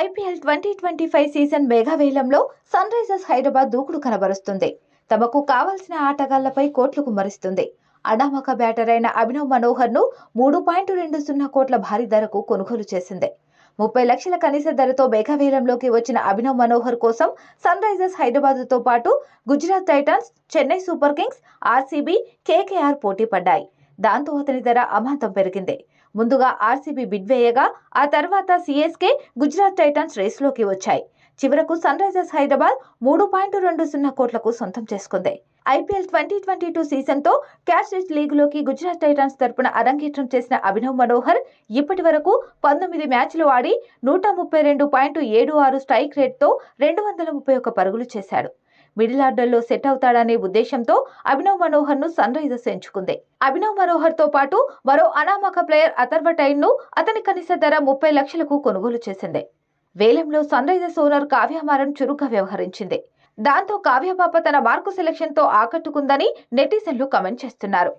IPL 2025 season mega వేలంలో sun Risers Hyderabad దూకుడు కనబరుస్తుంది. తమకు కావాల్సిన ఆటగాళ్లపై కోట్లు కుమ్మరిస్తుంది. అనామక బ్యాటర్ అయిన అభినవ్ మనోహర్ ను 3.20 కోట్ల భారీ ధరకు కొనుగోలు చేసింది. 30 లక్షల కనీస ధరతో మెగా వేలంలోకి వచ్చిన అభినవ్ మనోహర్ కోసం సన్ రైజర్స్ హైదరాబాద్ తో పాటు Gujarat Titans, Chennai super Kings, RCB, KKR పోటీ పడ్డాయి. దాంతో అతని ధర అమాంతం పెరిగింది. ముందుగా ఆర్సీబీ బిడ్ వేయగా ఆ తర్వాత సీఎస్కే, గుజరాత్ టైటాన్స్ రేసులోకి వచ్చాయి. చివరకు సన్ రైజర్స్ హైదరాబాద్ 3.20 కోట్లకు సొంతం చేసుకుంది. ఐపీఎల్ 2022 సీజన్తో క్యాష్ రిచ్ లీగ్లోకి గుజరాత్ టైటాన్స్ తరపున అరంగేట్రం చేసిన అభినవ్ మనోహర్ ఇప్పటి వరకు 19 మ్యాచ్లు ఆడి 132.76 స్ట్రైక్ రేట్తో 231 పరుగులు చేశాడు. మిడిల్ ఆర్డర్లో సెట్ అవుతాడనే ఉద్దేశంతో అభినవ్ మనోహర్ ను సన్ రైజర్స్ ఎంచుకుంది. అభినవ్ మనోహర్ తో పాటు మరో అనామక ప్లేయర్ అథర్వ టైన్ ను అతని కనీస ధర 30 లక్షలకు కొనుగోలు చేసింది. వేలంలో Sunrisers owner Kavya Maran చురుగ్గా వ్యవహరించింది. దాంతో కావ్య పాప తన మార్కు సెలక్షన్ తో ఆకట్టుకుందని నెటిజన్లు కమెంట్ చేస్తున్నారు.